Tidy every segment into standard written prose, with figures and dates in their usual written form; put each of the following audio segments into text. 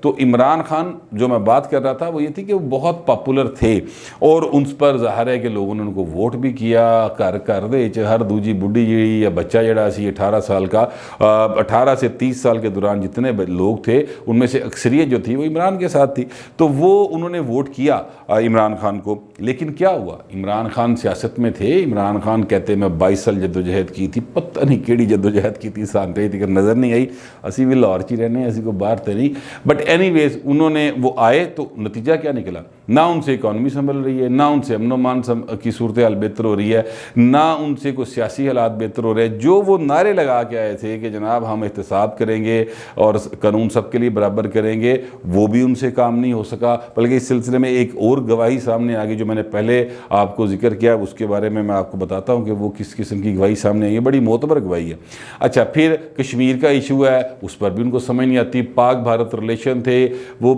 تو عمران خان جو میں بات کر رہا تھا وہ یہ تھی کہ وہ بہت پاپولر تھے اور ان پر ظاہر ہے کہ لوگوں نے ان کو ووٹ بھی کیا کر دے ہر دوجی بڈھی جی یا بچہ جڑا سی 18 سال کا 18 سے 30 سال کے دوران جتنے لوگ تھے ان میں سے اکثریت جو تھی وہ عمران کے ساتھ تھی، تو وہ انہوں نے ووٹ کیا عمران خان کو۔ لیکن کیا ہوا، عمران خان سیاست میں تھے، عمران خان کہتے میں 22 سال جدوجہد کی تھی، پتہ نہیں کیڑی جدوجہد کی تھی سانتے تھی کہ نظر نہیں آئی، اسی بھی لاہور چی رہنے ہیں، اسی کو باہر تھے نہیں، بٹ اینی ویز انہوں نے وہ آئے تو نتیجہ کیا نکلا، نہ ان سے اکانومی سنبھل رہی ہے، نہ ان سے امن و امان کی صورتحال بہتر ہو رہی ہے، نہ ان سے کوئی سیاسی حالات بہتر ہو رہے ہیں۔ جو وہ نعرے لگا کے آئے تھے کہ جناب ہم احتساب کریں گے اور قانون سب کے لیے برابر کریں گے، وہ بھی ان سے کام نہیں ہو سکا، بلکہ اس سلسلے میں ایک اور گواہی سامنے آ گئی جو میں نے پہلے آپ کو ذکر کیا، اس کے بارے میں آپ کو بتاتا ہوں کہ وہ کس قسم کی گواہی سامنے آئی ہے، بڑی معتبر گواہی ہے۔ اچھا، پھر کشمیر کا ایشو ہے، اس پر بھی ان کو سمجھ نہیں آتی، پاک بھارت ریلیشن تھے، وہ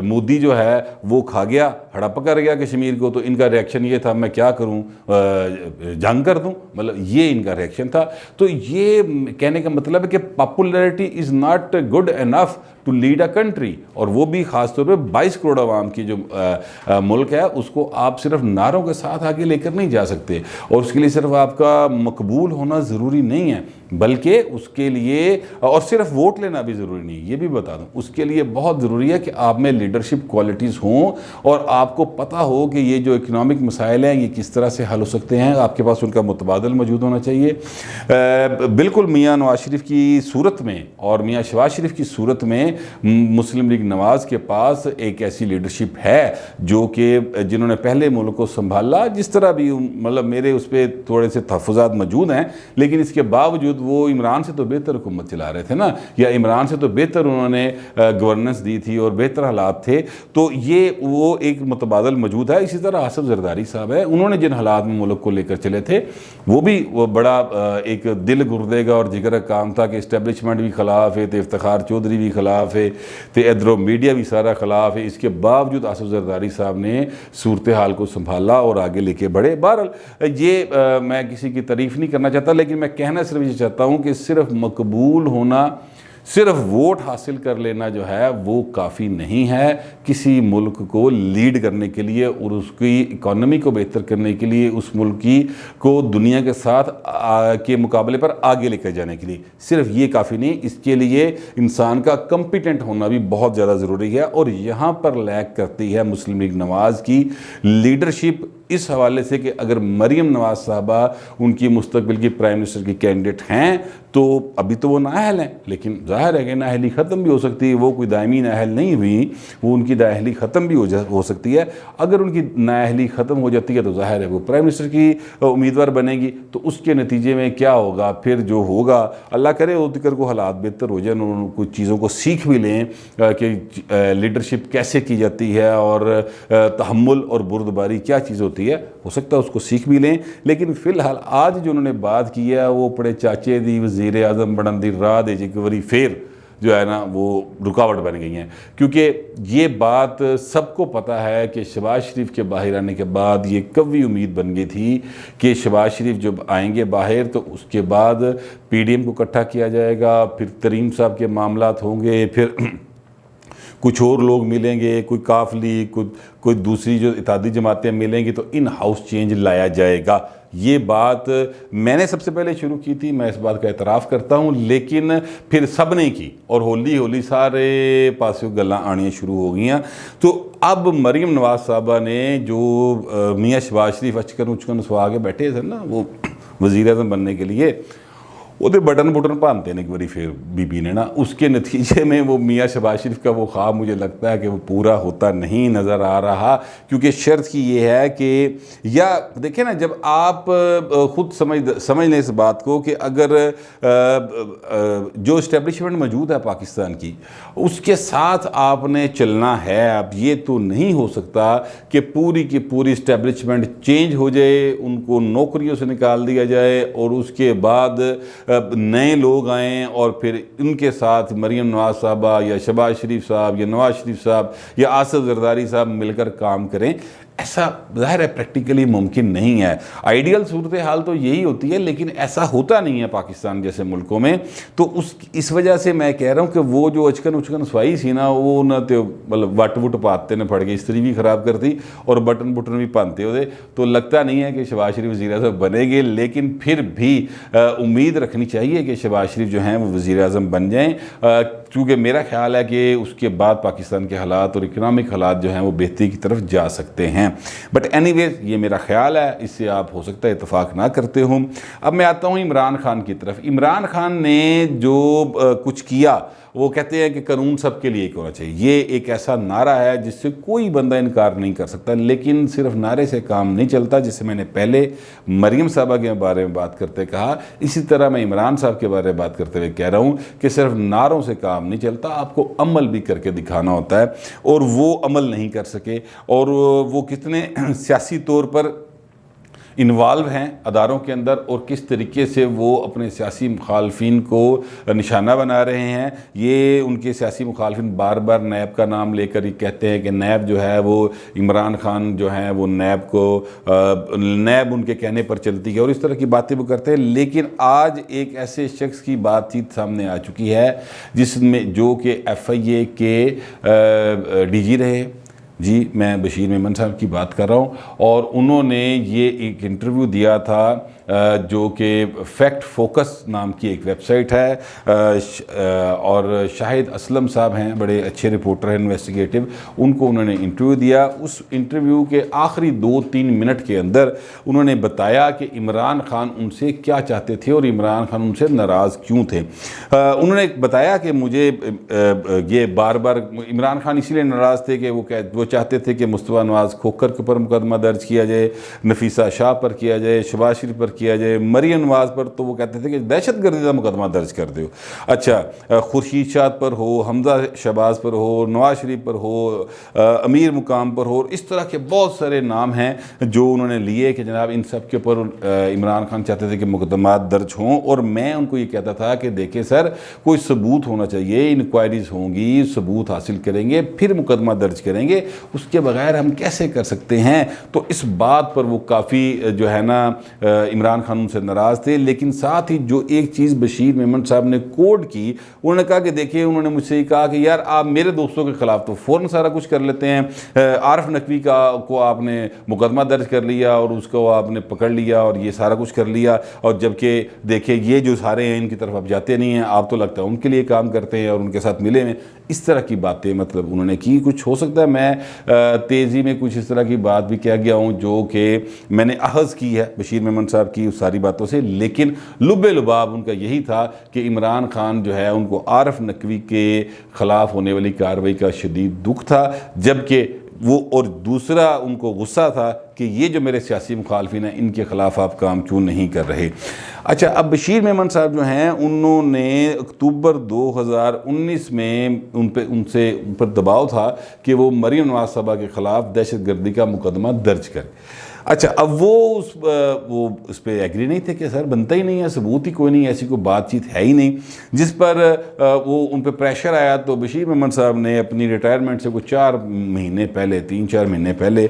مودی جو ہے وہ کھا گیا، ہڑپ کر گیا کشمیر کو، تو ان کا ریاکشن یہ تھا میں کیا کروں، جنگ کر دوں، مطلب یہ ان کا ریاکشن تھا۔ تو یہ کہنے کا مطلب ہے کہ popularity is not good enough to lead a country, اور وہ بھی خاص طور پہ 22 کروڑ عوام کی جو ملک ہے اس کو آپ صرف نعروں کے ساتھ آگے لے کر نہیں جا سکتے، اور اس کے لیے صرف آپ کا مقبول ہونا ضروری نہیں ہے، بلکہ اس کے لیے اور صرف ووٹ لینا بھی ضروری نہیں، یہ بھی بتا دوں، اس کے لیے بہت ضروری ہے کہ آپ میں لیڈرشپ کوالٹیز ہوں اور آپ کو پتہ ہو کہ یہ جو اکنامک مسائل ہیں یہ کس طرح سے حل ہو سکتے ہیں، آپ کے پاس ان کا متبادل موجود ہونا چاہیے۔ بالکل میاں نواز شریف کی صورت میں اور میاں شہباز شریف کی صورت میں مسلم لیگ نواز کے پاس ایک ایسی لیڈرشپ ہے جو کہ جنہوں نے پہلے ملک کو سنبھالا، جس طرح بھی مطلب میرے اس پہ تھوڑے سے تحفظات موجود ہیں، لیکن اس کے باوجود وہ عمران سے تو بہتر حکومت چلا رہے تھے نا، یا عمران سے تو بہتر انہوں نے گورننس دی تھی اور بہتر حالات تھے، تو یہ وہ ایک متبادل موجود ہے۔ اسی طرح آصف زرداری صاحب ہے، انہوں نے جن حالات میں ملک کو لے کر چلے تھے وہ بھی بڑا ایک دل گردے گا اور جگر کا کام تھا کہ اسٹیبلشمنٹ بھی خلاف ہے، تے افتخار چودھری بھی خلاف ہے، تے ادھر میڈیا بھی سارا خلاف ہے، اس کے باوجود آصف زرداری صاحب نے صورتحال کو سنبھالا اور آگے لے کے بڑھے۔ بہرحال یہ میں کسی کی تعریف نہیں کرنا چاہتا، لیکن میں کہنا صرف یہ چاہتا ہوں کہ صرف مقبول ہونا، صرف ووٹ حاصل کر لینا جو ہے وہ کافی نہیں ہے کسی ملک کو لیڈ کرنے کے لیے اور اس کی اکانومی کو بہتر کرنے کے لیے، اس ملک کی کو دنیا کے ساتھ کے مقابلے پر آگے لے کر جانے کے لیے صرف یہ کافی نہیں، اس کے لیے انسان کا کمپیٹنٹ ہونا بھی بہت زیادہ ضروری ہے، اور یہاں پر لیک کرتی ہے مسلم لیگ نواز کی لیڈرشپ، اس حوالے سے کہ اگر مریم نواز صاحبہ ان کی مستقبل کی پرائم منسٹر کی کینڈیڈیٹ ہیں تو ابھی تو وہ نااہل ہیں، لیکن ظاہر ہے کہ نااہلی ختم بھی ہو سکتی ہے، وہ کوئی دائمی نااہل نہیں ہوئی، وہ ان کی نااہلی ختم بھی ہو سکتی ہے۔ اگر ان کی نااہلی ختم ہو جاتی ہے تو ظاہر ہے وہ پرائم منسٹر کی امیدوار بنے گی، تو اس کے نتیجے میں کیا ہوگا پھر جو ہوگا، اللہ کرے ادھر کو حالات بہتر ہو جائیں، ان کچھ چیزوں کو سیکھ بھی لیں کہ لیڈرشپ کیسے کی جاتی ہے اور تحمل اور بردباری کیا چیز ہوتی ہے، ہو سکتا ہے اس کو سیکھ بھی لیں۔ لیکن فی الحال آج جو انہوں نے بات کی ہے وہ بڑے چاچے دی وزیر اعظم بنن دی راہ دے ایک واری پھر جو ہے نا وہ رکاوٹ بن گئی ہیں، کیونکہ یہ بات سب کو پتہ ہے کہ شہباز شریف کے باہر آنے کے بعد یہ قوی امید بن گئی تھی کہ شہباز شریف جب آئیں گے باہر تو اس کے بعد پی ڈی ایم کو اکٹھا کیا جائے گا، پھر تریم صاحب کے معاملات ہوں گے، پھر کچھ اور لوگ ملیں گے، کوئی کاف لیگ، کوئی دوسری جو اتحادی جماعتیں ملیں گی، تو ان ہاؤس چینج لایا جائے گا۔ یہ بات میں نے سب سے پہلے شروع کی تھی، میں اس بات کا اعتراف کرتا ہوں، لیکن پھر سب نے کی اور ہولی ہولی سارے پاسوں گلاں آنیاں شروع ہو گئی ہیں۔ تو اب مریم نواز صاحبہ نے جو میاں شہباز شریف اچکن سوا کے بیٹھے تھے نا وہ وزیر اعظم بننے کے لیے، وہ تو بٹن پانتے ہیں ایک باری پھر بی بی نے نا، اس کے نتیجے میں وہ میاں شہباز شریف کا وہ خواب مجھے لگتا ہے کہ وہ پورا ہوتا نہیں نظر آ رہا، کیونکہ شرط کی یہ ہے کہ یا دیکھیں نا، جب آپ خود سمجھ لیں اس بات کو کہ اگر جو اسٹیبلشمنٹ موجود ہے پاکستان کی اس کے ساتھ آپ نے چلنا ہے، اب یہ تو نہیں ہو سکتا کہ پوری کی پوری اسٹیبلشمنٹ چینج ہو جائے، ان کو نوکریوں سے نکال دیا جائے اور اس کے بعد نئے لوگ آئیں اور پھر ان کے ساتھ مریم نواز صاحبہ یا شہباز شریف صاحب یا نواز شریف صاحب یا آصف زرداری صاحب مل کر کام کریں۔ ایسا ظاہر ہے پریکٹیکلی ممکن نہیں ہے. آئیڈیل صورتحال تو یہی ہوتی ہے لیکن ایسا ہوتا نہیں ہے پاکستان جیسے ملکوں میں. تو اس وجہ سے میں کہہ رہا ہوں کہ وہ جو اچکن سوائی سی نا وہ نہ تو مطلب وٹ وٹ پاتے نے پڑ کے استری بھی خراب کرتی اور بٹن بھی پانتے ہوتے. تو لگتا نہیں ہے کہ شہباز شریف وزیر اعظم بنے گے, لیکن پھر بھی امید رکھنی چاہیے کہ شہباز شریف جو ہیں وہ وزیر اعظم بن جائیں, کیونکہ میرا خیال ہے کہ اس کے بعد پاکستان کے حالات اور اکنامک حالات جو ہیں وہ بہتری کی طرف جا سکتے ہیں. بٹ اینی ویز یہ میرا خیال ہے, اس سے آپ ہو سکتا ہے اتفاق نہ کرتے ہوں. اب میں آتا ہوں عمران خان کی طرف. عمران خان نے جو کچھ کیا وہ کہتے ہیں کہ قانون سب کے لیے ایک ہونا چاہیے. یہ ایک ایسا نعرہ ہے جس سے کوئی بندہ انکار نہیں کر سکتا, لیکن صرف نعرے سے کام نہیں چلتا. جسے میں نے پہلے مریم صاحبہ کے بارے میں بات کرتے کہا, اسی طرح میں عمران صاحب کے بارے میں بات کرتے ہوئے کہہ رہا ہوں کہ صرف نعروں سے کام نہیں چلتا, آپ کو عمل بھی کر کے دکھانا ہوتا ہے. اور وہ عمل نہیں کر سکے, اور وہ کتنے سیاسی طور پر انوالو ہیں اداروں کے اندر, اور کس طریقے سے وہ اپنے سیاسی مخالفین کو نشانہ بنا رہے ہیں. یہ ان کے سیاسی مخالفین بار بار نیب کا نام لے کر یہ کہتے ہیں کہ نیب جو ہے وہ عمران خان جو ہیں وہ نیب ان کے کہنے پر چلتی ہے, اور اس طرح کی باتیں وہ کرتے ہیں. لیکن آج ایک ایسے شخص کی بات چیت سامنے آ چکی ہے جس میں جو کہ FIA کے DG رہے, جی میں بشیر میمن صاحب کی بات کر رہا ہوں, اور انہوں نے یہ ایک انٹرویو دیا تھا جو کہ فیکٹ فوکس نام کی ایک ویب سائٹ ہے, اور شاہد اسلم صاحب ہیں, بڑے اچھے رپورٹر ہیں انویسٹیگیٹو, ان کو انہوں نے انٹرویو دیا. اس انٹرویو کے آخری 2-3 منٹ کے اندر انہوں نے بتایا کہ عمران خان ان سے کیا چاہتے تھے اور عمران خان ان سے ناراض کیوں تھے. انہوں نے بتایا کہ مجھے یہ بار بار عمران خان اسی لیے ناراض تھے کہ وہ چاہتے تھے کہ مصطفیٰ نواز کھوکھر کے پر مقدمہ درج کیا جائے, نفیسہ شاہ پر کیا جائے, شہباز شریف پر کیا جائے, مریم نواز پر تو وہ کہتے تھے کہ دہشت گردی کا مقدمہ درج کر دو. اچھا خورشید شاد پر ہو, حمزہ شہباز پر ہو, نواز شریف پر ہو, امیر مقام پر ہو, اس طرح کے بہت سارے نام ہیں جو انہوں نے لیے کہ جناب ان سب کے اوپر عمران خان چاہتے تھے کہ مقدمات درج ہوں. اور میں ان کو یہ کہتا تھا کہ دیکھیں سر, کوئی ثبوت ہونا چاہیے, انکوائریز ہوں گی, ثبوت حاصل کریں گے پھر مقدمہ درج کریں گے, اس کے بغیر ہم کیسے کر سکتے ہیں. تو اس بات پر وہ کافی جو ہے نا عمران خان ان سے ناراض تھے. لیکن ساتھ ہی جو ایک چیز بشیر میمن صاحب نے کوڈ کی, انہوں نے کہا کہ دیکھیں, انہوں نے مجھ سے یہ کہا کہ یار آپ میرے دوستوں کے خلاف تو فوراً سارا کچھ کر لیتے ہیں, عارف نقوی کو آپ نے مقدمہ درج کر لیا اور اس کو آپ نے پکڑ لیا اور یہ سارا کچھ کر لیا, اور جبکہ دیکھیں یہ جو سارے ہیں ان کی طرف آپ جاتے نہیں ہیں, آپ تو لگتا ہے ان کے لیے کام کرتے ہیں اور ان کے ساتھ ملے ہیں. اس طرح کی باتیں مطلب انہوں نے کی. کچھ ہو سکتا ہے میں تیزی میں کچھ اس طرح کی بات بھی کہہ گیا ہوں جو کہ میں نے اخذ کی ہے بشیر میمن صاحب کی اس ساری باتوں سے, لیکن لب لباب ان کا یہی تھا کہ عمران خان جو ہے ان کو عارف نقوی کے خلاف ہونے والی کارروائی کا شدید دکھ تھا, جبکہ وہ اور دوسرا ان کو غصہ تھا کہ یہ جو میرے سیاسی مخالفین ہیں ان کے خلاف آپ کام کیوں نہیں کر رہے. اچھا اب بشیر میمن صاحب جو ہیں انہوں نے اکتوبر 2019 میں ان سے پر دباؤ تھا کہ وہ مریم نواز صاحبہ کے خلاف دہشت گردی کا مقدمہ درج کرے. اچھا اب وہ اس پہ ایگری نہیں تھے کہ سر بنتا ہی نہیں ہے, ثبوت ہی کوئی نہیں, ایسی کوئی بات چیت ہے ہی نہیں, جس پر وہ ان پہ پریشر آیا. تو بشیر میمن صاحب نے اپنی ریٹائرمنٹ سے کچھ 3-4 مہینے پہلے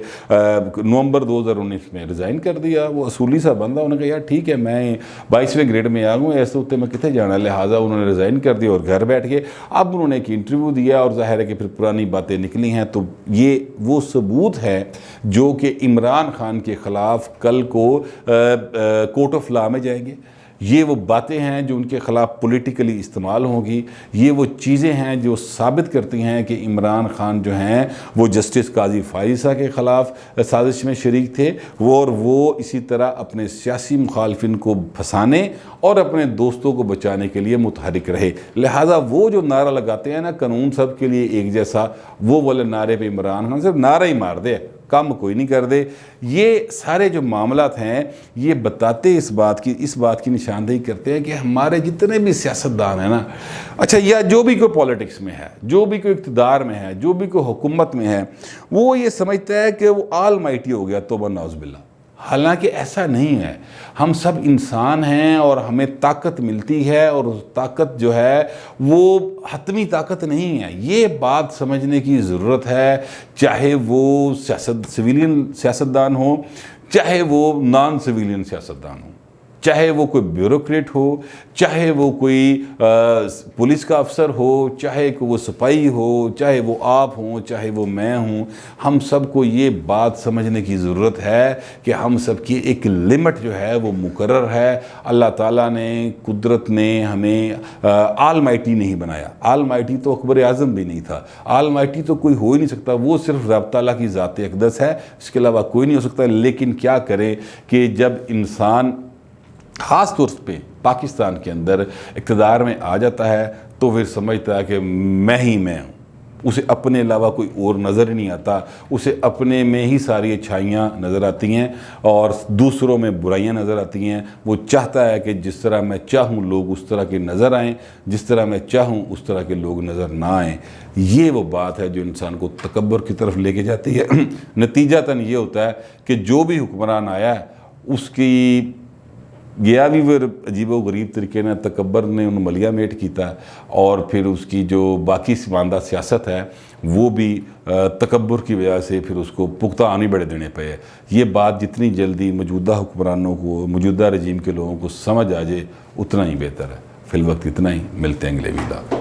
نومبر 2019 میں ریزائن کر دیا. وہ اصولی سا بندہ, انہوں نے کہا یار ٹھیک ہے میں 22ویں گریڈ میں آ گوں, ایسے ہوتے میں کتنے جانا, لہٰذا انہوں نے ریزائن کر دیا اور گھر بیٹھ کے اب انہوں نے ایک انٹرویو دیا, اور ظاہر ہے کہ پھر پرانی باتیں نکلی ہیں. تو یہ وہ ثبوت ہے جو کہ عمران خان کے خلاف کل کو کورٹ آف لا میں جائیں گے. یہ وہ باتیں ہیں جو ان کے خلاف پولیٹیکلی استعمال ہوں گی. یہ وہ چیزیں ہیں جو ثابت کرتی ہیں کہ عمران خان جو ہیں وہ جسٹس قاضی فائزہ کے خلاف سازش میں شریک تھے, وہ اسی طرح اپنے سیاسی مخالفین کو پھنسانے اور اپنے دوستوں کو بچانے کے لیے متحرک رہے. لہٰذا وہ جو نعرہ لگاتے ہیں نا قانون سب کے لیے ایک جیسا, وہ والے نعرے پہ عمران خان صرف نعرہ ہی مار دے, کام کوئی نہیں کر دے. یہ سارے جو معاملات ہیں یہ بتاتے اس بات کی نشاندہی کرتے ہیں کہ ہمارے جتنے بھی سیاستدان ہیں نا, اچھا یا جو بھی کوئی پولیٹکس میں ہے, جو بھی کوئی اقتدار میں ہے, جو بھی کوئی حکومت میں ہے, وہ یہ سمجھتا ہے کہ وہ آل مائٹی ہو گیا, توبہ نعوذ باللہ. حالانکہ ایسا نہیں ہے. ہم سب انسان ہیں اور ہمیں طاقت ملتی ہے اور طاقت جو ہے وہ حتمی طاقت نہیں ہے. یہ بات سمجھنے کی ضرورت ہے، چاہے وہ سویلین سیاستدان ہو، چاہے وہ نان سویلین سیاستدان ہو، چاہے وہ کوئی بیوروکریٹ ہو، چاہے وہ کوئی پولیس کا افسر ہو، چاہے وہ سپاہی ہو، چاہے وہ آپ ہوں، چاہے وہ میں ہوں. ہم سب کو یہ بات سمجھنے کی ضرورت ہے کہ ہم سب کی ایک لمٹ جو ہے وہ مقرر ہے. اللہ تعالیٰ نے، قدرت نے ہمیں آل مائٹی نہیں بنایا. آل مائٹی تو اکبر اعظم بھی نہیں تھا. آل مائٹی تو کوئی ہو ہی نہیں سکتا، وہ صرف رب تعالیٰ کی ذات اقدس ہے، اس کے علاوہ کوئی نہیں ہو سکتا. لیکن کیا کرے کہ جب انسان خاص طور پہ پاکستان کے اندر اقتدار میں آ جاتا ہے تو پھر سمجھتا ہے کہ میں ہی میں ہوں. اسے اپنے علاوہ کوئی اور نظر ہی نہیں آتا. اسے اپنے میں ہی ساری اچھائیاں نظر آتی ہیں اور دوسروں میں برائیاں نظر آتی ہیں. وہ چاہتا ہے کہ جس طرح میں چاہوں لوگ اس طرح کے نظر آئیں، جس طرح میں چاہوں اس طرح کے لوگ نظر نہ آئیں. یہ وہ بات ہے جو انسان کو تکبر کی طرف لے کے جاتی ہے. نتیجتاً یہ ہوتا ہے کہ جو بھی حکمران آیا ہے اس کی گیا بھی پھر عجیب و غریب طریقے نے تکبر نے ان ملیہ میٹ کیتا، اور پھر اس کی جو باقی سماندہ سیاست ہے وہ بھی تکبر کی وجہ سے پھر اس کو پختہ آنی بڑے دینے پہ ہے. یہ بات جتنی جلدی موجودہ حکمرانوں کو، موجودہ رجیم کے لوگوں کو سمجھ آ جائے اتنا ہی بہتر ہے. فی الوقت اتنا ہی، ملتے ہیں اگلے ویڈیو.